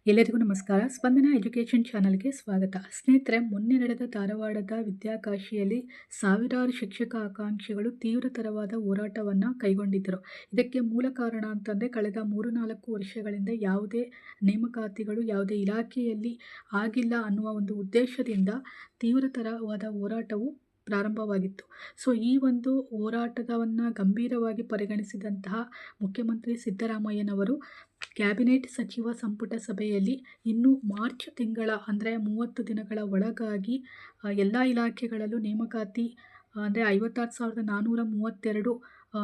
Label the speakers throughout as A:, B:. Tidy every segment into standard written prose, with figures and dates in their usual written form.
A: ಎಲ್ಲರಿಗೂ ನಮಸ್ಕಾರ. ಸ್ಪಂದನ ಎಜುಕೇಷನ್ ಚಾನಲ್ಗೆ ಸ್ವಾಗತ. ಸ್ನೇಹಿತರೆ, ಮೊನ್ನೆ ನಡೆದ ಧಾರವಾಡದ ವಿದ್ಯಾಕಾಶಿಯಲ್ಲಿ ಸಾವಿರಾರು ಶಿಕ್ಷಕ ಆಕಾಂಕ್ಷಿಗಳು ತೀವ್ರತರವಾದ ಹೋರಾಟವನ್ನು ಕೈಗೊಂಡಿದ್ದರು. ಇದಕ್ಕೆ ಮೂಲ ಕಾರಣ ಅಂತಂದರೆ, ಕಳೆದ 3-4 ವರ್ಷಗಳಿಂದ ಯಾವುದೇ ನೇಮಕಾತಿಗಳು ಯಾವುದೇ ಇಲಾಖೆಯಲ್ಲಿ ಆಗಿಲ್ಲ ಅನ್ನುವ ಒಂದು ಉದ್ದೇಶದಿಂದ ತೀವ್ರತರವಾದ ಹೋರಾಟವು ಪ್ರಾರಂಭವಾಗಿತ್ತು. ಸೊ ಈ ಒಂದು ಹೋರಾಟವನ್ನು ಗಂಭೀರವಾಗಿ ಪರಿಗಣಿಸಿದಂತಹ ಮುಖ್ಯಮಂತ್ರಿ ಸಿದ್ದರಾಮಯ್ಯನವರು ಕ್ಯಾಬಿನೆಟ್ ಸಚಿವ ಸಂಪುಟ ಸಭೆಯಲ್ಲಿ ಇನ್ನು ಮಾರ್ಚ್ ತಿಂಗಳ ಅಂದರೆ 30 ದಿನಗಳ ಒಳಗಾಗಿ ಎಲ್ಲ ಇಲಾಖೆಗಳಲ್ಲೂ ನೇಮಕಾತಿ ಅಂದರೆ 56,432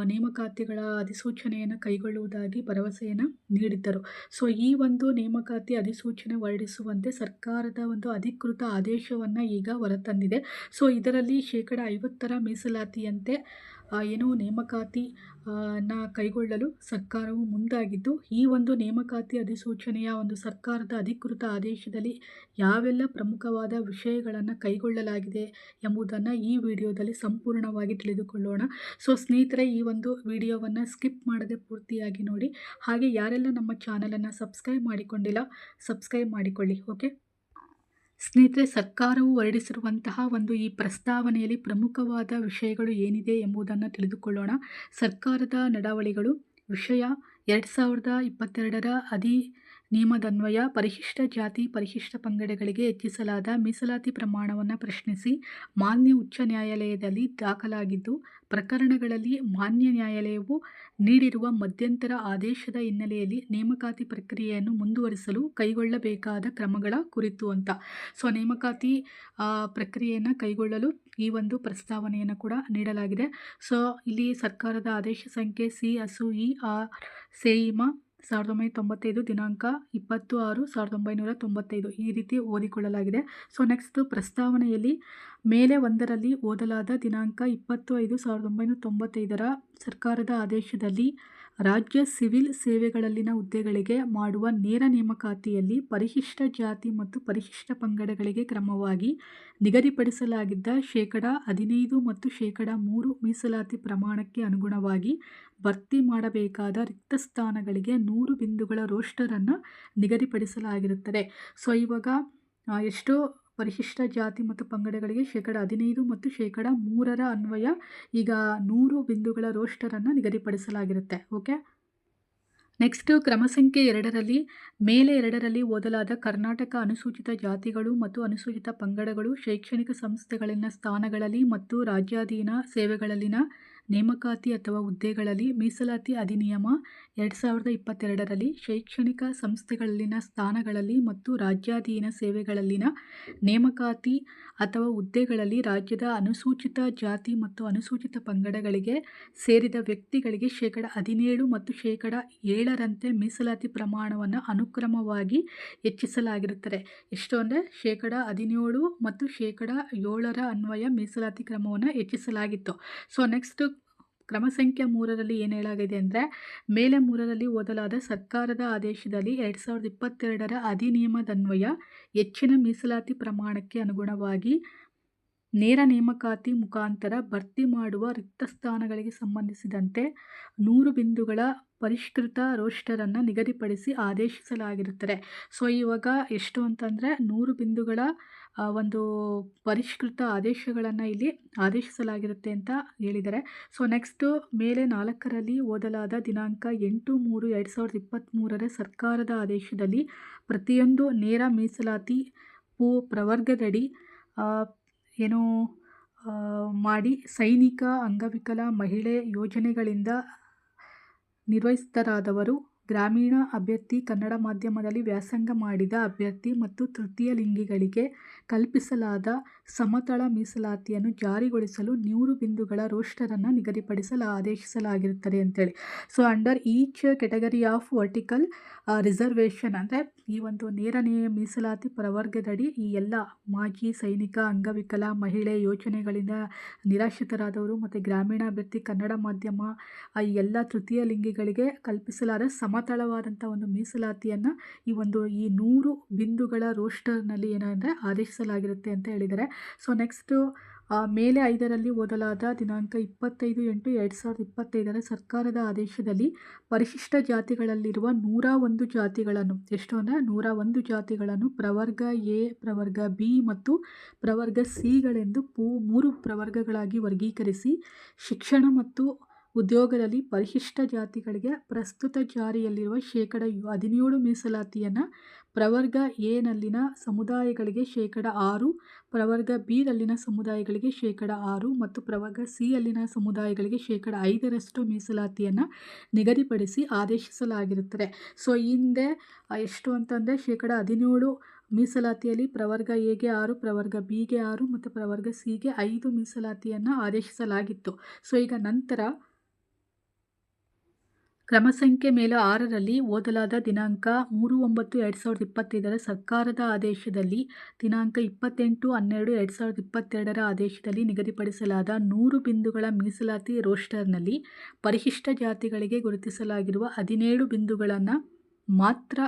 A: ನೇಮಕಾತಿಗಳ ಅಧಿಸೂಚನೆಯನ್ನು ಕೈಗೊಳ್ಳುವುದಾಗಿ ಭರವಸೆಯನ್ನು ನೀಡಿದ್ದರು. ಸೊ ಈ ಒಂದು ನೇಮಕಾತಿ ಅಧಿಸೂಚನೆ ಹೊರಡಿಸುವಂತೆ ಸರ್ಕಾರದ ಒಂದು ಅಧಿಕೃತ ಆದೇಶವನ್ನು ಈಗ ಹೊರತಂದಿದೆ. ಸೊ ಇದರಲ್ಲಿ 50% ಮೀಸಲಾತಿಯಂತೆ ಏನು ನೇಮಕಾತಿ ಕೈಗೊಳ್ಳಲು ಸರ್ಕಾರವು ಮುಂದಾಗಿದ್ದು, ಈ ಒಂದು ನೇಮಕಾತಿ ಅಧಿಸೂಚನೆಯ ಒಂದು ಸರ್ಕಾರದ ಅಧಿಕೃತ ಆದೇಶದಲ್ಲಿ ಯಾವೆಲ್ಲ ಪ್ರಮುಖವಾದ ವಿಷಯಗಳನ್ನು ಕೈಗೊಳ್ಳಲಾಗಿದೆ ಎಂಬುದನ್ನು ಈ ವಿಡಿಯೋದಲ್ಲಿ ಸಂಪೂರ್ಣವಾಗಿ ತಿಳಿದುಕೊಳ್ಳೋಣ. ಸೊ ಸ್ನೇಹಿತರೆ, ಈ ಒಂದು ವಿಡಿಯೋವನ್ನು ಸ್ಕಿಪ್ ಮಾಡದೆ ಪೂರ್ತಿಯಾಗಿ ನೋಡಿ. ಹಾಗೆ ಯಾರೆಲ್ಲ ನಮ್ಮ ಚಾನಲನ್ನು ಸಬ್ಸ್ಕ್ರೈಬ್ ಮಾಡಿಕೊಂಡಿಲ್ಲ, ಸಬ್ಸ್ಕ್ರೈಬ್ ಮಾಡಿಕೊಳ್ಳಿ. ಓಕೆ ಸ್ನೇಹಿತರೆ, ಸರ್ಕಾರವು ಹೊರಡಿಸಿರುವಂತಹ ಒಂದು ಈ ಪ್ರಸ್ತಾವನೆಯಲ್ಲಿ ಪ್ರಮುಖವಾದ ವಿಷಯಗಳು ಏನಿದೆ ಎಂಬುದನ್ನು ತಿಳಿದುಕೊಳ್ಳೋಣ. ಸರ್ಕಾರದ ನಡಾವಳಿಗಳು ವಿಷಯ 2022ರ ಅಧಿನಿಯಮದನ್ವಯ ಪರಿಶಿಷ್ಟ ಜಾತಿ ಪರಿಶಿಷ್ಟ ಪಂಗಡಗಳಿಗೆ ಹೆಚ್ಚಿಸಲಾದ ಮೀಸಲಾತಿ ಪ್ರಮಾಣವನ್ನು ಪ್ರಶ್ನಿಸಿ ಮಾನ್ಯ ಉಚ್ಚ ನ್ಯಾಯಾಲಯದಲ್ಲಿ ದಾಖಲಾಗಿದ್ದು, ಪ್ರಕರಣಗಳಲ್ಲಿ ಮಾನ್ಯ ನ್ಯಾಯಾಲಯವು ನೀಡಿರುವ ಮಧ್ಯಂತರ ಆದೇಶದ ಹಿನ್ನೆಲೆಯಲ್ಲಿ ನೇಮಕಾತಿ ಪ್ರಕ್ರಿಯೆಯನ್ನು ಮುಂದುವರಿಸಲು ಕೈಗೊಳ್ಳಬೇಕಾದ ಕ್ರಮಗಳ ಕುರಿತು ಅಂತ. ಸೊ ನೇಮಕಾತಿ ಪ್ರಕ್ರಿಯೆಯನ್ನು ಕೈಗೊಳ್ಳಲು ಈ ಒಂದು ಪ್ರಸ್ತಾವನೆಯನ್ನು ಕೂಡ ನೀಡಲಾಗಿದೆ. ಸೊ ಇಲ್ಲಿ ಸರ್ಕಾರದ ಆದೇಶ ಸಂಖ್ಯೆ CSUE/CEMA 1995 ದಿನಾಂಕ 20/6/1995 ಈ ರೀತಿ ಓದಿಕೊಳ್ಳಲಾಗಿದೆ. ಸೊ ನೆಕ್ಸ್ಟ್ ಪ್ರಸ್ತಾವನೆಯಲ್ಲಿ ಮೇಲೆ ಒಂದರಲ್ಲಿ ಓದಲಾದ ದಿನಾಂಕ 20/5/1995ರ ಸರ್ಕಾರದ ಆದೇಶದಲ್ಲಿ ರಾಜ್ಯ ಸಿವಿಲ್ ಸೇವೆಗಳಲ್ಲಿನ ಹುದ್ದೆಗಳಿಗೆ ಮಾಡುವ ನೇರ ನೇಮಕಾತಿಯಲ್ಲಿ ಪರಿಶಿಷ್ಟ ಜಾತಿ ಮತ್ತು ಪರಿಶಿಷ್ಟ ಪಂಗಡಗಳಿಗೆ ಕ್ರಮವಾಗಿ ನಿಗದಿಪಡಿಸಲಾಗಿದ್ದ 15% ಮತ್ತು 3% ಮೀಸಲಾತಿ ಪ್ರಮಾಣಕ್ಕೆ ಅನುಗುಣವಾಗಿ ಭರ್ತಿ ಮಾಡಬೇಕಾದ ರಿಕ್ತ ಸ್ಥಾನಗಳಿಗೆ 100 ಬಿಂದುಗಳ ರೋಸ್ಟರನ್ನು ನಿಗದಿಪಡಿಸಲಾಗಿರುತ್ತದೆ. ಸೊ ಇವಾಗ ಎಷ್ಟೋ ಪರಿಶಿಷ್ಟ ಜಾತಿ ಮತ್ತು ಪಂಗಡಗಳಿಗೆ 15% ಮತ್ತು 3% ಅನ್ವಯ ಈಗ 100 ಬಿಂದುಗಳ ರೋಸ್ಟರನ್ನು ನಿಗದಿಪಡಿಸಲಾಗಿರುತ್ತೆ. ಓಕೆ ನೆಕ್ಸ್ಟ್ ಕ್ರಮ ಸಂಖ್ಯೆ 2ರಲ್ಲಿ ಮೇಲೆ 2ರಲ್ಲಿ ಓದಲಾದ ಕರ್ನಾಟಕ ಅನುಸೂಚಿತ ಜಾತಿಗಳು ಮತ್ತು ಅನುಸೂಚಿತ ಪಂಗಡಗಳು ಶೈಕ್ಷಣಿಕ ಸಂಸ್ಥೆಗಳಲ್ಲಿನ ಸ್ಥಾನಗಳಲ್ಲಿ ಮತ್ತು ರಾಜ್ಯಾಧೀನ ಸೇವೆಗಳಲ್ಲಿನ ನೇಮಕಾತಿ ಅಥವಾ ಹುದ್ದೆಗಳಲ್ಲಿ ಮೀಸಲಾತಿ ಅಧಿನಿಯಮ 2022ರಲ್ಲಿ ಶೈಕ್ಷಣಿಕ ಸಂಸ್ಥೆಗಳಲ್ಲಿನ ಸ್ಥಾನಗಳಲ್ಲಿ ಮತ್ತು ರಾಜ್ಯಾಧೀನ ಸೇವೆಗಳಲ್ಲಿನ ನೇಮಕಾತಿ ಅಥವಾ ಹುದ್ದೆಗಳಲ್ಲಿ ರಾಜ್ಯದ ಅನುಸೂಚಿತ ಜಾತಿ ಮತ್ತು ಅನುಸೂಚಿತ ಪಂಗಡಗಳಿಗೆ ಸೇರಿದ ವ್ಯಕ್ತಿಗಳಿಗೆ 17% ಮತ್ತು 7%ರಂತೆ ಮೀಸಲಾತಿ ಪ್ರಮಾಣವನ್ನು ಅನುಕ್ರಮವಾಗಿ ಹೆಚ್ಚಿಸಲಾಗಿರುತ್ತದೆ. ಎಷ್ಟು ಅಂದರೆ 17% ಮತ್ತು 7% ಅನ್ವಯ ಮೀಸಲಾತಿ ಕ್ರಮವನ್ನು ಹೆಚ್ಚಿಸಲಾಗಿತ್ತು. ಸೊ ನೆಕ್ಸ್ಟ್ ಕ್ರಮ ಸಂಖ್ಯೆ 3ರಲ್ಲಿ ಏನು ಹೇಳಾಗಿದೆ ಅಂದರೆ, ಮೇಲೆ 3ರಲ್ಲಿ ಓದಲಾದ ಸರ್ಕಾರದ ಆದೇಶದಲ್ಲಿ 2022ರ ಅಧಿನಿಯಮದನ್ವಯ ಹೆಚ್ಚಿನ ಮೀಸಲಾತಿ ಪ್ರಮಾಣಕ್ಕೆ ಅನುಗುಣವಾಗಿ ನೇರ ನೇಮಕಾತಿ ಮುಖಾಂತರ ಭರ್ತಿ ಮಾಡುವ ರಿಕ್ತ ಸ್ಥಾನಗಳಿಗೆ ಸಂಬಂಧಿಸಿದಂತೆ 100 ಬಿಂದುಗಳ ಪರಿಷ್ಕೃತ ರೋಸ್ಟರನ್ನು ನಿಗದಿಪಡಿಸಿ ಆದೇಶಿಸಲಾಗಿರುತ್ತದೆ. ಸೊ ಇವಾಗ ಎಷ್ಟು ಅಂತಂದರೆ 100 ಬಿಂದುಗಳ ಒಂದು ಪರಿಷ್ಕೃತ ಆದೇಶಗಳನ್ನು ಇಲ್ಲಿ ಆದೇಶಿಸಲಾಗಿರುತ್ತೆ ಅಂತ ಹೇಳಿದ್ದಾರೆ. ಸೊ ನೆಕ್ಸ್ಟು ಮೇಲೆ 4ರಲ್ಲಿ ಓದಲಾದ ದಿನಾಂಕ 8/3/2023ರ ಸರ್ಕಾರದ ಆದೇಶದಲ್ಲಿ ಪ್ರತಿಯೊಂದು ನೇರ ಮೀಸಲಾತಿ ಪ್ರವರ್ಗದಡಿ ಮಾಡಿ ಸೈನಿಕ, ಅಂಗವಿಕಲ, ಮಹಿಳೆ ಯೋಜನೆಗಳಿಂದ ನಿರ್ವಹಿತರಾದವರು, ಗ್ರಾಮೀಣ ಅಭ್ಯರ್ಥಿ, ಕನ್ನಡ ಮಾಧ್ಯಮದಲ್ಲಿ ವ್ಯಾಸಂಗ ಮಾಡಿದ ಅಭ್ಯರ್ಥಿ ಮತ್ತು ತೃತೀಯ ಲಿಂಗಿಗಳಿಗೆ ಕಲ್ಪಿಸಲಾದ ಸಮತಳ ಮೀಸಲಾತಿಯನ್ನು ಜಾರಿಗೊಳಿಸಲು 100 ಬಿಂದುಗಳ ರೋಸ್ಟರನ್ನು ನಿಗದಿಪಡಿಸಲು ಆದೇಶಿಸಲಾಗಿರುತ್ತದೆ ಅಂತೇಳಿ. So under each category of vertical reservation ಅಂದರೆ ಈ ಒಂದು ನೇರ ಮೀಸಲಾತಿ ಪ್ರವರ್ಗದಡಿ ಈ ಎಲ್ಲ ಮಾಜಿ ಸೈನಿಕ, ಅಂಗವಿಕಲ, ಮಹಿಳೆ ಯೋಜನೆಗಳಿಂದ ನಿರಾಶ್ರಿತರಾದವರು ಮತ್ತು ಗ್ರಾಮೀಣ ಅಭ್ಯರ್ಥಿ, ಕನ್ನಡ ಮಾಧ್ಯಮ ಈ ಎಲ್ಲ ತೃತೀಯ ಲಿಂಗಿಗಳಿಗೆ ಕಲ್ಪಿಸಲಾದ ಸಮತಳವಾದಂಥ ಒಂದು ಮೀಸಲಾತಿಯನ್ನು ಈ 100 ಬಿಂದುಗಳ ರೋಸ್ಟರ್ನಲ್ಲಿ ಏನಂದರೆ ಆದೇಶಿಸಲಾಗಿರುತ್ತೆ ಅಂತ ಹೇಳಿದ್ದಾರೆ. ಸೊ ನೆಕ್ಸ್ಟು ಮೇಲೆ 5ರಲ್ಲಿ ಓದಲಾದ ದಿನಾಂಕ 25/8/2025 ಸರ್ಕಾರದ ಆದೇಶದಲ್ಲಿ ಪರಿಶಿಷ್ಟ ಜಾತಿಗಳಲ್ಲಿರುವ 101 ಜಾತಿಗಳನ್ನು, ಎಷ್ಟು ಅಂದರೆ 101 ಜಾತಿಗಳನ್ನು ಪ್ರವರ್ಗ ಎ, ಪ್ರವರ್ಗ ಬಿ ಮತ್ತು ಪ್ರವರ್ಗ ಸಿಗಳೆಂದು 3 ಪ್ರವರ್ಗಗಳಾಗಿ ವರ್ಗೀಕರಿಸಿ ಶಿಕ್ಷಣ ಮತ್ತು ಉದ್ಯೋಗದಲ್ಲಿ ಪರಿಶಿಷ್ಟ ಜಾತಿಗಳಿಗೆ ಪ್ರಸ್ತುತ ಜಾರಿಯಲ್ಲಿರುವ 17% ಮೀಸಲಾತಿಯನ್ನು ಪ್ರವರ್ಗ ಎನಲ್ಲಿನ ಸಮುದಾಯಗಳಿಗೆ 6%, ಪ್ರವರ್ಗ ಬಿಯಲ್ಲಿನ ಸಮುದಾಯಗಳಿಗೆ 6% ಮತ್ತು ಪ್ರವರ್ಗ ಸಿಯಲ್ಲಿನ ಸಮುದಾಯಗಳಿಗೆ 5% ಮೀಸಲಾತಿಯನ್ನು ನಿಗದಿಪಡಿಸಿ ಆದೇಶಿಸಲಾಗಿರುತ್ತದೆ. ಸೊ ಹಿಂದೆ ಎಷ್ಟು ಅಂತಂದರೆ 17% ಮೀಸಲಾತಿಯಲ್ಲಿ ಪ್ರವರ್ಗ ಎಗೆ 6, ಪ್ರವರ್ಗ ಬಿಗೆ 6 ಮತ್ತು ಪ್ರವರ್ಗ ಸಿಗೆ 5 ಮೀಸಲಾತಿಯನ್ನು ಆದೇಶಿಸಲಾಗಿತ್ತು. ಸೊ ಈಗ ನಂತರ ಕ್ರಮ ಸಂಖ್ಯೆ ಮೇಲೆ 6ರಲ್ಲಿ ಓದಲಾದ ದಿನಾಂಕ 3/9/2025 ಸರ್ಕಾರದ ಆದೇಶದಲ್ಲಿ ದಿನಾಂಕ 28/12/2022 ಆದೇಶದಲ್ಲಿ ನಿಗದಿಪಡಿಸಲಾದ 100 ಬಿಂದುಗಳ ಮೀಸಲಾತಿ ರೋಸ್ಟರ್ನಲ್ಲಿ ಪರಿಶಿಷ್ಟ ಜಾತಿಗಳಿಗೆ ಗುರುತಿಸಲಾಗಿರುವ 17 ಬಿಂದುಗಳನ್ನು ಮಾತ್ರ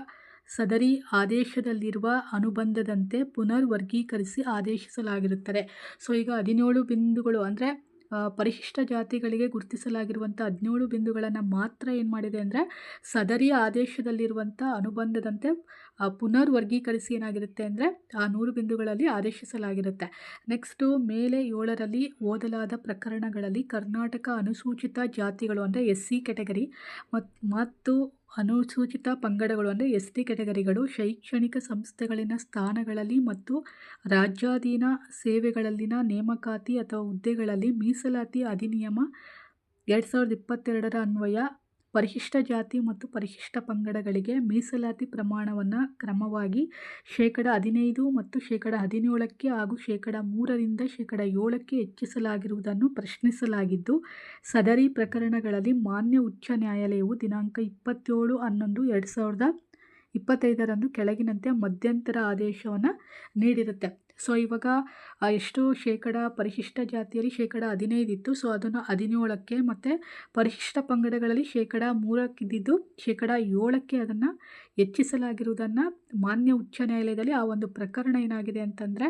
A: ಸದರಿ ಆದೇಶದಲ್ಲಿರುವ ಅನುಬಂಧದಂತೆ ಪುನರ್ ವರ್ಗೀಕರಿಸಿ ಆದೇಶಿಸಲಾಗಿರುತ್ತದೆ. ಸೊ ಈಗ 17 ಬಿಂದುಗಳು ಅಂದರೆ ಪರಿಶಿಷ್ಟ ಜಾತಿಗಳಿಗೆ ಗುರುತಿಸಲಾಗಿರುವಂಥ 17 ಬಿಂದುಗಳನ್ನು ಮಾತ್ರ ಏನು ಮಾಡಿದೆ ಅಂದರೆ ಸದರಿ ಆದೇಶದಲ್ಲಿರುವಂಥ ಅನುಬಂಧದಂತೆ ಪುನರ್ ವರ್ಗೀಕರಿಸಿ ಏನಾಗಿರುತ್ತೆ ಅಂದರೆ ಆ 100 ಬಿಂದುಗಳಲ್ಲಿ ಆದೇಶಿಸಲಾಗಿರುತ್ತೆ. ನೆಕ್ಸ್ಟು ಮೇಲೆ 7ರಲ್ಲಿ ಓದಲಾದ ಪ್ರಕರಣಗಳಲ್ಲಿ ಕರ್ನಾಟಕ ಅನುಸೂಚಿತ ಜಾತಿಗಳು ಅಂದರೆ SC ಕ್ಯಾಟಗರಿ ಮತ್ತು ಅನುಸೂಚಿತ ಪಂಗಡಗಳು ಅಂದರೆ ST ಕ್ಯಾಟಗರಿಗಳು ಶೈಕ್ಷಣಿಕ ಸಂಸ್ಥೆಗಳಲ್ಲಿನ ಸ್ಥಾನಗಳಲ್ಲಿ ಮತ್ತು ರಾಜ್ಯಾಧೀನ ಸೇವೆಗಳಲ್ಲಿನ ನೇಮಕಾತಿ ಅಥವಾ ಹುದ್ದೆಗಳಲ್ಲಿ ಮೀಸಲಾತಿ ಅಧಿನಿಯಮ 2022 ಅನ್ವಯ ಪರಿಶಿಷ್ಟ ಜಾತಿ ಮತ್ತು ಪರಿಶಿಷ್ಟ ಪಂಗಡಗಳಿಗೆ ಮೀಸಲಾತಿ ಪ್ರಮಾಣವನ್ನು ಕ್ರಮವಾಗಿ 15% ಮತ್ತು 17% ಹಾಗೂ 3% 7% ಹೆಚ್ಚಿಸಲಾಗಿರುವುದನ್ನು ಪ್ರಶ್ನಿಸಲಾಗಿದ್ದು, ಸದರಿ ಪ್ರಕರಣಗಳಲ್ಲಿ ಮಾನ್ಯ ಉಚ್ಚ ನ್ಯಾಯಾಲಯವು ದಿನಾಂಕ 27/11/2025 ಕೆಳಗಿನಂತೆ ಮಧ್ಯಂತರ ಆದೇಶವನ್ನು ನೀಡಿರುತ್ತೆ. ಸೊ ಇವಾಗ ಎಷ್ಟು ಪರಿಶಿಷ್ಟ ಜಾತಿಯಲ್ಲಿ 15% ಇತ್ತು. ಸೊ ಅದನ್ನು 17ಕ್ಕೆ ಮತ್ತು ಪರಿಶಿಷ್ಟ ಪಂಗಡಗಳಲ್ಲಿ 3% ಇದ್ದಿದ್ದು 7% ಅದನ್ನು ಹೆಚ್ಚಿಸಲಾಗಿರುವುದನ್ನು ಮಾನ್ಯ ಉಚ್ಚ ನ್ಯಾಯಾಲಯದಲ್ಲಿ ಆ ಒಂದು ಪ್ರಕರಣ ಏನಾಗಿದೆ ಅಂತಂದರೆ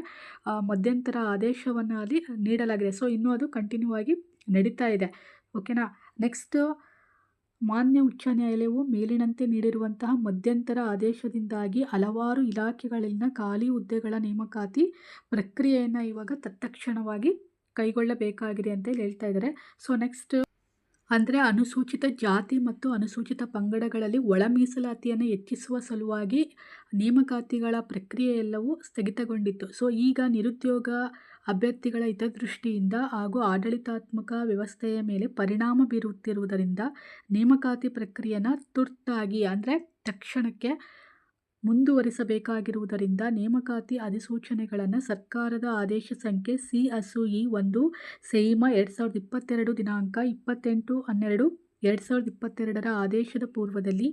A: ಮಧ್ಯಂತರ ಆದೇಶವನ್ನು ಅಲ್ಲಿ ನೀಡಲಾಗಿದೆ. ಸೊ ಇನ್ನೂ ಅದು ಕಂಟಿನ್ಯೂ ಆಗಿ ನಡೀತಾ ಇದೆ. ಓಕೆನಾ. ನೆಕ್ಸ್ಟ್ ಮಾನ್ಯ ಉಚ್ಚ ನ್ಯಾಯಾಲಯವು ಮೇಲಿನಂತೆ ನೀಡಿರುವಂತಹ ಮಧ್ಯಂತರ ಆದೇಶದಿಂದಾಗಿ ಹಲವಾರು ಇಲಾಖೆಗಳಲ್ಲಿನ ಖಾಲಿ ಹುದ್ದೆಗಳ ನೇಮಕಾತಿ ಪ್ರಕ್ರಿಯೆಯನ್ನು ಇವಾಗ ತತ್ಕ್ಷಣವಾಗಿ ಕೈಗೊಳ್ಳಬೇಕಾಗಿದೆ ಅಂತ ಹೇಳ್ತಾ ಇದ್ದಾರೆ. ಸೊ ನೆಕ್ಸ್ಟ್ ಅಂದರೆ ಅನುಸೂಚಿತ ಜಾತಿ ಮತ್ತು ಅನುಸೂಚಿತ ಪಂಗಡಗಳಲ್ಲಿ ಒಳ ಮೀಸಲಾತಿಯನ್ನು ಹೆಚ್ಚಿಸುವ ಸಲುವಾಗಿ ನೇಮಕಾತಿಗಳ ಪ್ರಕ್ರಿಯೆ ಎಲ್ಲವೂ ಸ್ಥಗಿತಗೊಂಡಿತ್ತು. ಸೊ ಈಗ ನಿರುದ್ಯೋಗ ಅಭ್ಯರ್ಥಿಗಳ ಹಿತದೃಷ್ಟಿಯಿಂದ ಹಾಗೂ ಆಡಳಿತಾತ್ಮಕ ವ್ಯವಸ್ಥೆಯ ಮೇಲೆ ಪರಿಣಾಮ ಬೀರುತ್ತಿರುವುದರಿಂದ ನೇಮಕಾತಿ ಪ್ರಕ್ರಿಯೆಯನ್ನು ತುರ್ತಾಗಿ ಅಂದರೆ ತಕ್ಷಣಕ್ಕೆ ಮುಂದುವರಿಸಬೇಕಾಗಿರುವುದರಿಂದ ನೇಮಕಾತಿ ಅಧಿಸೂಚನೆಗಳನ್ನು ಸರ್ಕಾರದ ಆದೇಶ ಸಂಖ್ಯೆ CSE-1 ಸೈಮ 2022 ದಿನಾಂಕ 28/12/2022 ಆದೇಶದ ಪೂರ್ವದಲ್ಲಿ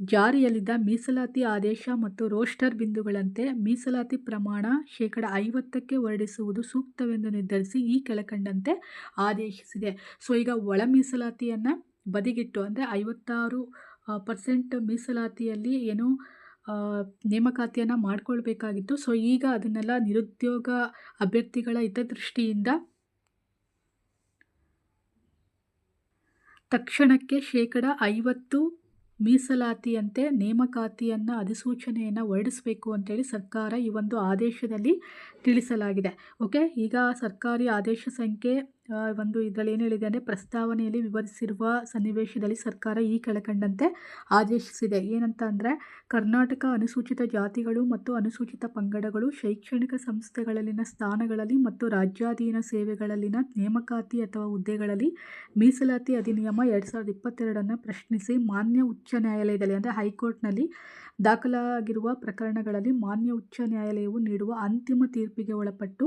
A: ಜಾರಿಯಲ್ಲಿದ್ದ ಮೀಸಲಾತಿ ಆದೇಶ ಮತ್ತು ರೋಸ್ಟರ್ ಬಿಂದುಗಳಂತೆ ಮೀಸಲಾತಿ ಪ್ರಮಾಣ 50%ಕ್ಕೆ ಹೊರಡಿಸುವುದು ಸೂಕ್ತವೆಂದು ನಿರ್ಧರಿಸಿ ಈ ಕೆಳಕಂಡಂತೆ ಆದೇಶಿಸಿದೆ. ಸೊ ಈಗ ಒಳ ಮೀಸಲಾತಿಯನ್ನು ಬದಿಗಿಟ್ಟು ಅಂದರೆ 56% ಮೀಸಲಾತಿಯಲ್ಲಿ ಏನು ನೇಮಕಾತಿಯನ್ನು ಮಾಡಿಕೊಳ್ಬೇಕಾಗಿತ್ತು. ಸೊ ಈಗ ಅದನ್ನೆಲ್ಲ ನಿರುದ್ಯೋಗ ಅಭ್ಯರ್ಥಿಗಳ ಹಿತದೃಷ್ಟಿಯಿಂದ ತಕ್ಷಣಕ್ಕೆ 50% ಮೀಸಲಾತಿಯಂತೆ ನೇಮಕಾತಿಯನ್ನು ಅಧಿಸೂಚನೆಯನ್ನು ಹೊರಡಿಸಬೇಕು ಅಂತೇಳಿ ಸರ್ಕಾರ ಈ ಒಂದು ಆದೇಶದಲ್ಲಿ ತಿಳಿಸಲಾಗಿದೆ. ಓಕೆ. ಈಗ ಸರ್ಕಾರಿ ಆದೇಶ ಸಂಖ್ಯೆ ಇದರಲ್ಲಿ ಏನು ಹೇಳಿದೆ ಅಂದರೆ ಪ್ರಸ್ತಾವನೆಯಲ್ಲಿ ವಿವರಿಸಿರುವ ಸನ್ನಿವೇಶದಲ್ಲಿ ಸರ್ಕಾರ ಈ ಕೆಳಕಂಡಂತೆ ಆದೇಶಿಸಿದೆ. ಏನಂತ ಅಂದರೆ ಕರ್ನಾಟಕ ಅನುಸೂಚಿತ ಜಾತಿಗಳು ಮತ್ತು ಅನುಸೂಚಿತ ಪಂಗಡಗಳು ಶೈಕ್ಷಣಿಕ ಸಂಸ್ಥೆಗಳಲ್ಲಿನ ಸ್ಥಾನಗಳಲ್ಲಿ ಮತ್ತು ರಾಜ್ಯಾಧೀನ ಸೇವೆಗಳಲ್ಲಿನ ನೇಮಕಾತಿ ಅಥವಾ ಹುದ್ದೆಗಳಲ್ಲಿ ಮೀಸಲಾತಿ ಅಧಿನಿಯಮ 2022 ಪ್ರಶ್ನಿಸಿ ಮಾನ್ಯ ಉಚ್ಚ ನ್ಯಾಯಾಲಯದಲ್ಲಿ ಅಂದರೆ ಹೈಕೋರ್ಟ್ನಲ್ಲಿ ದಾಖಲಾಗಿರುವ ಪ್ರಕರಣಗಳಲ್ಲಿ ಮಾನ್ಯ ಉಚ್ಚ ನ್ಯಾಯಾಲಯವು ನೀಡುವ ಅಂತಿಮ ತೀರ್ಪಿಗೆ ಒಳಪಟ್ಟು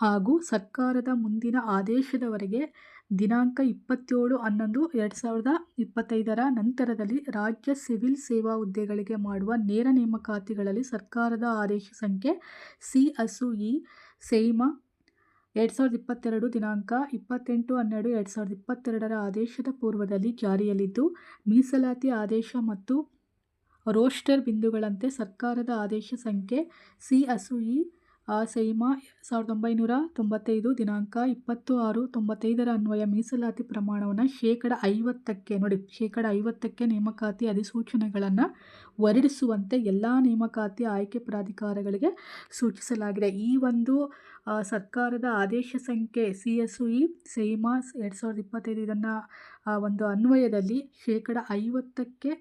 A: ಹಾಗೂ ಸರ್ಕಾರದ ಮುಂದಿನ ಆದೇಶದವರೆಗೆ ದಿನಾಂಕ 27/11/2025 ನಂತರದಲ್ಲಿ ರಾಜ್ಯ ಸಿವಿಲ್ ಸೇವಾ ಹುದ್ದೆಗಳಿಗೆ ಮಾಡುವ ನೇರ ನೇಮಕಾತಿಗಳಲ್ಲಿ ಸರ್ಕಾರದ ಆದೇಶ ಸಂಖ್ಯೆ CSE ಸೈಮ 2022 ದಿನಾಂಕ 28/12/2022 ಆದೇಶದ ಪೂರ್ವದಲ್ಲಿ ಜಾರಿಯಲ್ಲಿದ್ದು ಮೀಸಲಾತಿ ಆದೇಶ ಮತ್ತು ರೋಸ್ಟರ್ ಬಿಂದುಗಳಂತೆ ಸರ್ಕಾರದ ಆದೇಶ ಸಂಖ್ಯೆ CSE ಸೈಮಾ 1995 ದಿನಾಂಕ 20/6/95 ಅನ್ವಯ ಮೀಸಲಾತಿ ಪ್ರಮಾಣವನ್ನು ಶೇಕಡ 50ಕ್ಕೆ ನೋಡಿ ಶೇಕಡ 50ಕ್ಕೆ ನೇಮಕಾತಿ ಅಧಿಸೂಚನೆಗಳನ್ನು ಹೊರಡಿಸುವಂತೆ ಎಲ್ಲ ನೇಮಕಾತಿ ಆಯ್ಕೆ ಪ್ರಾಧಿಕಾರಗಳಿಗೆ ಸೂಚಿಸಲಾಗಿದೆ. ಈ ಒಂದು ಸರ್ಕಾರದ ಆದೇಶ ಸಂಖ್ಯೆ CSUE ಸೈಮಾ 2025 ಇದನ್ನು ಒಂದು ಅನ್ವಯದಲ್ಲಿ ಶೇಕಡ 50ಕ್ಕೆ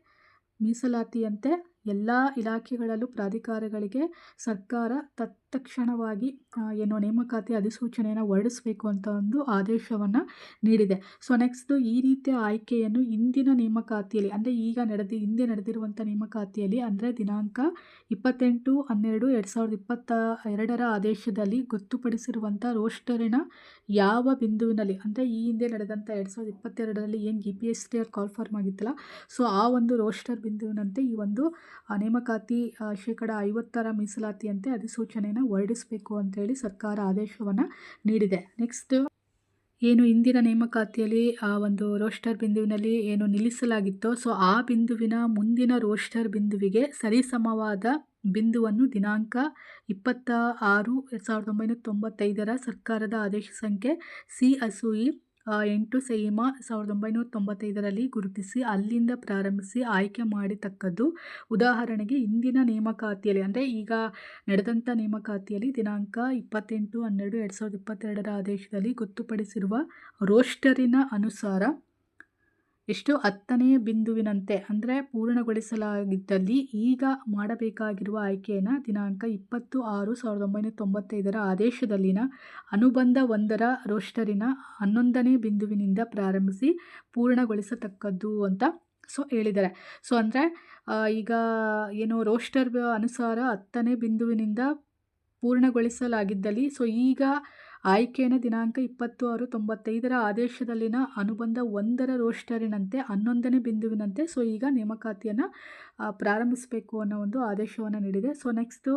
A: ಮೀಸಲಾತಿಯಂತೆ ಎಲ್ಲ ಇಲಾಖೆಗಳಲ್ಲೂ ಪ್ರಾಧಿಕಾರಗಳಿಗೆ ಸರ್ಕಾರ ತತ್ಕ್ಷಣವಾಗಿ ನೇಮಕಾತಿ ಅಧಿಸೂಚನೆಯನ್ನು ಹೊರಡಿಸಬೇಕು ಅಂತ ಒಂದು ಆದೇಶವನ್ನು ನೀಡಿದೆ. ಸೊ ನೆಕ್ಸ್ಟು ಈ ರೀತಿಯ ಆಯ್ಕೆಯನ್ನು ಇಂದಿನ ನೇಮಕಾತಿಯಲ್ಲಿ ಅಂದರೆ ಹಿಂದೆ ನಡೆದಿರುವಂಥ ನೇಮಕಾತಿಯಲ್ಲಿ ಅಂದರೆ ದಿನಾಂಕ 28/12/2022 ಆದೇಶದಲ್ಲಿ ಗೊತ್ತುಪಡಿಸಿರುವಂಥ ರೋಸ್ಟರಿನ ಯಾವ ಬಿಂದುವಿನಲ್ಲಿ ಅಂದರೆ ಈ ಹಿಂದೆ ನಡೆದಂಥ 2022ರಲ್ಲಿ ಏನು GPSTR ಕಾಲ್ ಫಾರ್ಮ್ ಆಗಿತ್ತಲ್ಲ, ಸೊ ಆ ಒಂದು ರೋಸ್ಟರ್ ಬಿಂದುವಿನಂತೆ ಈ ಒಂದು ನೇಮಕಾತಿ ಶೇಕಡ 50ರ ಮೀಸಲಾತಿಯಂತೆ ಅಧಿಸೂಚನೆಯನ್ನು ಹೊರಡಿಸಬೇಕು ಅಂತೇಳಿ ಸರ್ಕಾರ ಆದೇಶವನ್ನು ನೀಡಿದೆ. ನೆಕ್ಸ್ಟ್ ಏನು ಇಂದಿನ ನೇಮಕಾತಿಯಲ್ಲಿ ಆ ಒಂದು ರೋಸ್ಟರ್ ಬಿಂದುವಿನಲ್ಲಿ ಏನು ನಿಲ್ಲಿಸಲಾಗಿತ್ತೋ, ಸೊ ಆ ಬಿಂದುವಿನ ಮುಂದಿನ ರೋಸ್ಟರ್ ಬಿಂದುವಿಗೆ ಸರಿಸಮವಾದ ಬಿಂದುವನ್ನು ದಿನಾಂಕ 26/1995 ಸರ್ಕಾರದ ಆದೇಶ ಸಂಖ್ಯೆ CSUE 8 ಸೈಮಾ 1995ರಲ್ಲಿ ಗುರುತಿಸಿ ಅಲ್ಲಿಂದ ಪ್ರಾರಂಭಿಸಿ ಆಯ್ಕೆ ಮಾಡಿತಕ್ಕದ್ದು. ಉದಾಹರಣೆಗೆ ಇಂದಿನ ನೇಮಕಾತಿಯಲ್ಲಿ ಅಂದರೆ ಈಗ ನಡೆದಂಥ ನೇಮಕಾತಿಯಲ್ಲಿ ದಿನಾಂಕ 28/12/2022 ಆದೇಶದಲ್ಲಿ ಗೊತ್ತುಪಡಿಸಿರುವ ರೋಸ್ಟರಿನ ಅನುಸಾರ 10ನೇ ಬಿಂದುವಿನಂತೆ ಅಂದರೆ ಪೂರ್ಣಗೊಳಿಸಲಾಗಿದ್ದಲ್ಲಿ ಈಗ ಮಾಡಬೇಕಾಗಿರುವ ಆಯ್ಕೆಯನ್ನು ದಿನಾಂಕ 20/6/1995 ಆದೇಶದಲ್ಲಿನ ಅನುಬಂಧ 1ರ ರೋಸ್ಟರಿನ 11ನೇ ಬಿಂದುವಿನಿಂದ ಪ್ರಾರಂಭಿಸಿ ಪೂರ್ಣಗೊಳಿಸತಕ್ಕದ್ದು ಅಂತ ಹೇಳಿದ್ದಾರೆ. ಸೊ ಅಂದರೆ ಈಗ ರೋಸ್ಟರ್ ಅನುಸಾರ 10ನೇ ಬಿಂದುವಿನಿಂದ ಪೂರ್ಣಗೊಳಿಸಲಾಗಿದ್ದಲ್ಲಿ ಸೊ ಈಗ ಆಯ್ಕೆಯನ್ನು ದಿನಾಂಕ 20/6/95 ಆದೇಶದಲ್ಲಿನ ಅನುಬಂಧ 1ರ ರೋಸ್ಟರಿನಂತೆ 11ನೇ ಬಿಂದುವಿನಂತೆ ಸೊ ಈಗ ನೇಮಕಾತಿಯನ್ನು ಪ್ರಾರಂಭಿಸಬೇಕು ಅನ್ನೋ ಒಂದು ಆದೇಶವನ್ನು ನೀಡಿದೆ. ಸೊ ನೆಕ್ಸ್ಟು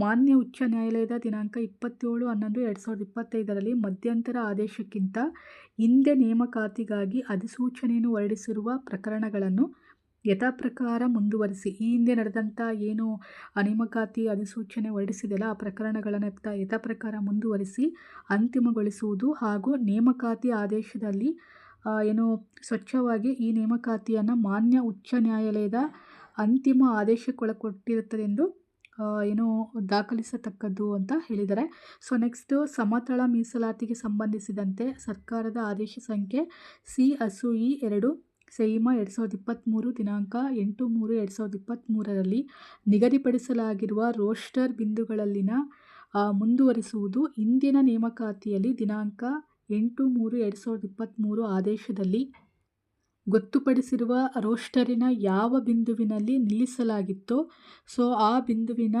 A: ಮಾನ್ಯ ಉಚ್ಚ ನ್ಯಾಯಾಲಯದ ದಿನಾಂಕ 27/11/2025ರಲ್ಲಿ ಮಧ್ಯಂತರ ಆದೇಶಕ್ಕಿಂತ ಹಿಂದೆ ನೇಮಕಾತಿಗಾಗಿ ಅಧಿಸೂಚನೆಯನ್ನು ಹೊರಡಿಸಿರುವ ಪ್ರಕರಣಗಳನ್ನು ಯಥಾಪ್ರಕಾರ ಮುಂದುವರಿಸಿ ಈ ಹಿಂದೆ ನಡೆದಂಥ ಏನು ನೇಮಕಾತಿ ಅಧಿಸೂಚನೆ ಹೊರಡಿಸಿದೆಯಲ್ಲ ಆ ಪ್ರಕರಣಗಳನ್ನು ಯಥಾಪ್ರಕಾರ ಮುಂದುವರಿಸಿ ಅಂತಿಮಗೊಳಿಸುವುದು ಹಾಗೂ ನೇಮಕಾತಿ ಆದೇಶದಲ್ಲಿ ಸ್ವಚ್ಛವಾಗಿ ಈ ನೇಮಕಾತಿಯನ್ನು ಮಾನ್ಯ ಉಚ್ಚ ನ್ಯಾಯಾಲಯದ ಅಂತಿಮ ಆದೇಶಕ್ಕೊಳಪಟ್ಟಿರುತ್ತದೆಂದು ದಾಖಲಿಸತಕ್ಕದ್ದು ಅಂತ ಹೇಳಿದ್ದಾರೆ. ಸೊ ನೆಕ್ಸ್ಟು ಸಮತಳ ಮೀಸಲಾತಿಗೆ ಸಂಬಂಧಿಸಿದಂತೆ ಸರ್ಕಾರದ ಆದೇಶ ಸಂಖ್ಯೆ CSUE 2 ಸೈಮಾ 2023 ದಿನಾಂಕ 8/3/2023ರಲ್ಲಿ ನಿಗದಿಪಡಿಸಲಾಗಿರುವ ರೋಸ್ಟರ್ ಬಿಂದುಗಳಲ್ಲಿನ ಮುಂದುವರಿಸುವುದು ಇಂದಿನ ನೇಮಕಾತಿಯಲ್ಲಿ ದಿನಾಂಕ 8/3/2023 ಆದೇಶದಲ್ಲಿ ಗೊತ್ತುಪಡಿಸಿರುವ ರೋಸ್ಟರಿನ ಯಾವ ಬಿಂದುವಿನಲ್ಲಿ ನಿಲ್ಲಿಸಲಾಗಿತ್ತೋ ಸೊ ಆ ಬಿಂದುವಿನ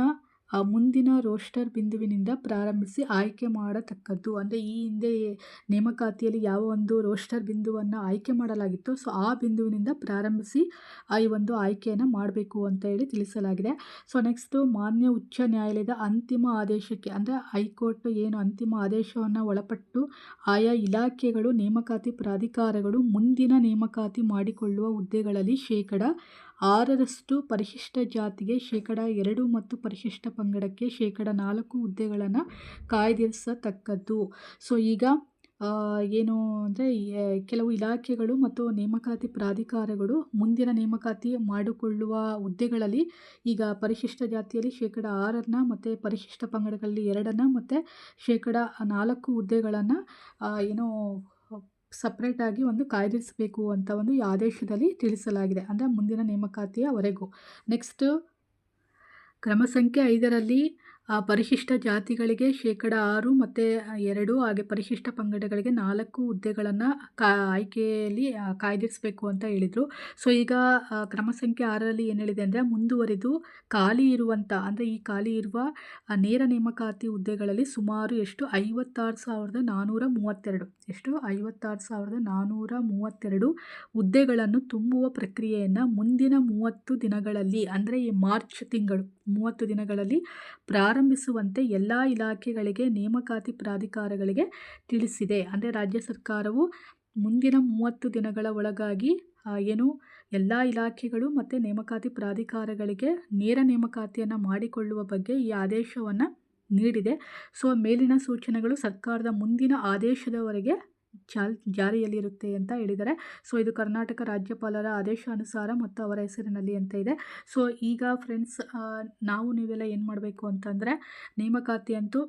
A: ಮುಂದಿನ ರೋಸ್ಟರ್ ಬಿಂದುವಿನಿಂದ ಪ್ರಾರಂಭಿಸಿ ಆಯ್ಕೆ ಮಾಡತಕ್ಕದ್ದು. ಅಂದರೆ ಈ ಹಿಂದೆ ನೇಮಕಾತಿಯಲ್ಲಿ ಯಾವ ಒಂದು ರೋಸ್ಟರ್ ಬಿಂದುವನ್ನು ಆಯ್ಕೆ ಮಾಡಲಾಗಿತ್ತೋ ಸೊ ಆ ಬಿಂದುವಿನಿಂದ ಪ್ರಾರಂಭಿಸಿ ಈ ಒಂದು ಆಯ್ಕೆಯನ್ನು ಮಾಡಬೇಕು ಅಂತ ಹೇಳಿ ತಿಳಿಸಲಾಗಿದೆ. ಸೊ ನೆಕ್ಸ್ಟು ಮಾನ್ಯ ಉಚ್ಚ ನ್ಯಾಯಾಲಯದ ಅಂತಿಮ ಆದೇಶಕ್ಕೆ ಅಂದರೆ ಹೈಕೋರ್ಟ್ ಏನು ಅಂತಿಮ ಆದೇಶವನ್ನು ಒಳಪಟ್ಟು ಆಯಾ ಇಲಾಖೆಗಳು ನೇಮಕಾತಿ ಪ್ರಾಧಿಕಾರಗಳು ಮುಂದಿನ ನೇಮಕಾತಿ ಮಾಡಿಕೊಳ್ಳುವ ಹುದ್ದೆಗಳಲ್ಲಿ ಶೇಕಡ 6ರಷ್ಟು ಪರಿಶಿಷ್ಟ ಜಾತಿಗೆ ಶೇಕಡ 2 ಮತ್ತು ಪರಿಶಿಷ್ಟ ಪಂಗಡಕ್ಕೆ ಶೇಕಡ 4 ಹುದ್ದೆಗಳನ್ನು ಕಾಯ್ದಿರಿಸತಕ್ಕದ್ದು. ಸೊ ಈಗ ಏನು ಅಂದರೆ ಕೆಲವು ಇಲಾಖೆಗಳು ಮತ್ತು ನೇಮಕಾತಿ ಪ್ರಾಧಿಕಾರಗಳು ಮುಂದಿನ ನೇಮಕಾತಿ ಮಾಡಿಕೊಳ್ಳುವ ಹುದ್ದೆಗಳಲ್ಲಿ ಈಗ ಪರಿಶಿಷ್ಟ ಜಾತಿಯಲ್ಲಿ ಶೇಕಡ 6 ಮತ್ತು ಪರಿಶಿಷ್ಟ ಪಂಗಡಗಳಲ್ಲಿ 2 ಮತ್ತು ಶೇಕಡ 4 ಹುದ್ದೆಗಳನ್ನು ಸಪ್ರೇಟಾಗಿ ಒಂದು ಕಾಯ್ದಿರಿಸಬೇಕು ಅಂತ ಒಂದು ಈ ಆದೇಶದಲ್ಲಿ ತಿಳಿಸಲಾಗಿದೆ, ಅಂದರೆ ಮುಂದಿನ ನೇಮಕಾತಿಯವರೆಗೂ. ನೆಕ್ಸ್ಟು ಕ್ರಮ ಸಂಖ್ಯೆ 5ರಲ್ಲಿ ಪರಿಶಿಷ್ಟ ಜಾತಿಗಳಿಗೆ ಶೇಕಡ 6 ಮತ್ತು 2 ಹಾಗೆ ಪರಿಶಿಷ್ಟ ಪಂಗಡಗಳಿಗೆ 4 ಹುದ್ದೆಗಳನ್ನು ಆಯ್ಕೆಯಲ್ಲಿ ಕಾಯ್ದಿರಿಸಬೇಕು ಅಂತ ಹೇಳಿದರು. ಸೊ ಈಗ ಕ್ರಮ ಸಂಖ್ಯೆ 6ರಲ್ಲಿ ಏನು ಹೇಳಿದೆ ಅಂದರೆ ಮುಂದುವರಿದು ಖಾಲಿ ಇರುವಂಥ ಅಂದರೆ ಈ ಖಾಲಿ ಇರುವ ನೇರ ನೇಮಕಾತಿ ಹುದ್ದೆಗಳಲ್ಲಿ ಸುಮಾರು 56,432 56,432 ಹುದ್ದೆಗಳನ್ನು ತುಂಬುವ ಪ್ರಕ್ರಿಯೆಯನ್ನು ಮುಂದಿನ 30 ದಿನಗಳಲ್ಲಿ ಅಂದರೆ ಈ ಮಾರ್ಚ್ ತಿಂಗಳು 30 ದಿನಗಳಲ್ಲಿ ಪ್ರಾರಂಭಿಸುವಂತೆ ಎಲ್ಲ ಇಲಾಖೆಗಳಿಗೆ ನೇಮಕಾತಿ ಪ್ರಾಧಿಕಾರಗಳಿಗೆ ತಿಳಿಸಿದೆ. ಅಂದರೆ ರಾಜ್ಯ ಸರ್ಕಾರವು ಮುಂದಿನ 30 ದಿನಗಳ ಒಳಗಾಗಿ ಎಲ್ಲ ಇಲಾಖೆಗಳು ಮತ್ತು ನೇಮಕಾತಿ ಪ್ರಾಧಿಕಾರಗಳಿಗೆ ನೇರ ನೇಮಕಾತಿಯನ್ನು ಮಾಡಿಕೊಳ್ಳುವ ಬಗ್ಗೆ ಈ ಆದೇಶವನ್ನು ನೀಡಿದೆ. ಸೊ ಮೇಲಿನ ಸೂಚನೆಗಳು ಸರ್ಕಾರದ ಮುಂದಿನ ಆದೇಶದವರೆಗೆ ಜಾರಿಯಲ್ಲಿರುತ್ತೆ ಅಂತ ಹೇಳಿದ್ದಾರೆ. ಸೊ ಇದು ಕರ್ನಾಟಕ ರಾಜ್ಯಪಾಲರ ಆದೇಶಾನುಸಾರ ಮತ್ತು ಅವರ ಹೆಸರಿನಲ್ಲಿ ಅಂತ ಇದೆ. ಸೊ ಈಗ ಫ್ರೆಂಡ್ಸ್, ನಾವು ನೀವೆಲ್ಲ ಏನು ಮಾಡಬೇಕು ಅಂತಂದರೆ, ನೇಮಕಾತಿ ಅಂತೂ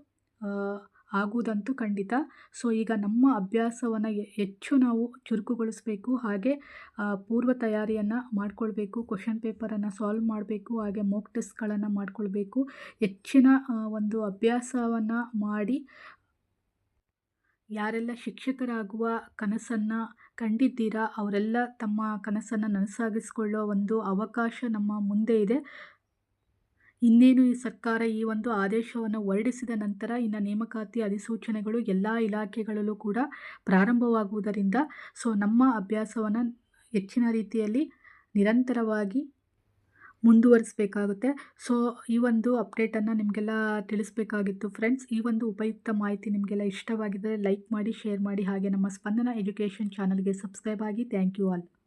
A: ಆಗುವುದಂತೂ ಖಂಡಿತ. ಸೊ ಈಗ ನಮ್ಮ ಅಭ್ಯಾಸವನ್ನು ಹೆಚ್ಚು ನಾವು ಚುರುಕುಗೊಳಿಸಬೇಕು. ಹಾಗೆ ಪೂರ್ವ ತಯಾರಿಯನ್ನು ಮಾಡಿಕೊಳ್ಬೇಕು. ಕ್ವೆಶ್ಚನ್ ಪೇಪರನ್ನು ಸಾಲ್ವ್ ಮಾಡಬೇಕು. ಹಾಗೆ ಮಾಕ್ ಟೆಸ್ಟ್ಗಳನ್ನು ಮಾಡಿಕೊಳ್ಬೇಕು. ಹೆಚ್ಚಿನ ಒಂದು ಅಭ್ಯಾಸವನ್ನು ಮಾಡಿ ಯಾರೆಲ್ಲ ಶಿಕ್ಷಕರಾಗುವ ಕನಸನ್ನು ಕಂಡಿದ್ದೀರಾ ಅವರೆಲ್ಲ ತಮ್ಮ ಕನಸನ್ನು ನನಸಾಗಿಸಿಕೊಳ್ಳೋ ಒಂದು ಅವಕಾಶ ನಮ್ಮ ಮುಂದೆ ಇದೆ. ಇನ್ನೇನು ಈ ಸರ್ಕಾರ ಈ ಒಂದು ಆದೇಶವನ್ನು ಹೊರಡಿಸಿದ ನಂತರ ಇನ್ನು ನೇಮಕಾತಿ ಅಧಿಸೂಚನೆಗಳು ಎಲ್ಲ ಇಲಾಖೆಗಳಲ್ಲೂ ಕೂಡ ಪ್ರಾರಂಭವಾಗುವುದರಿಂದ ಸೊ ನಮ್ಮ ಅಭ್ಯಾಸವನ್ನು ಹೆಚ್ಚಿನ ರೀತಿಯಲ್ಲಿ ನಿರಂತರವಾಗಿ ಮುಂದುವರಿಸಬೇಕಾಗುತ್ತೆ. ಸೊ ಈ ಒಂದು ಅಪ್ಡೇಟನ್ನು ನಿಮಗೆಲ್ಲ ತಿಳಿಸಬೇಕಾಗಿತ್ತು ಫ್ರೆಂಡ್ಸ್. ಈ ಒಂದು ಉಪಯುಕ್ತ ಮಾಹಿತಿ ನಿಮಗೆಲ್ಲ ಇಷ್ಟವಾಗಿದ್ದರೆ ಲೈಕ್ ಮಾಡಿ, ಶೇರ್ ಮಾಡಿ. ಹಾಗೆ ನಮ್ಮ ಸ್ಪಂದನ ಎಜುಕೇಷನ್ ಚಾನಲ್ಗೆ ಸಬ್ಸ್ಕ್ರೈಬ್ ಆಗಿ. Thank you all.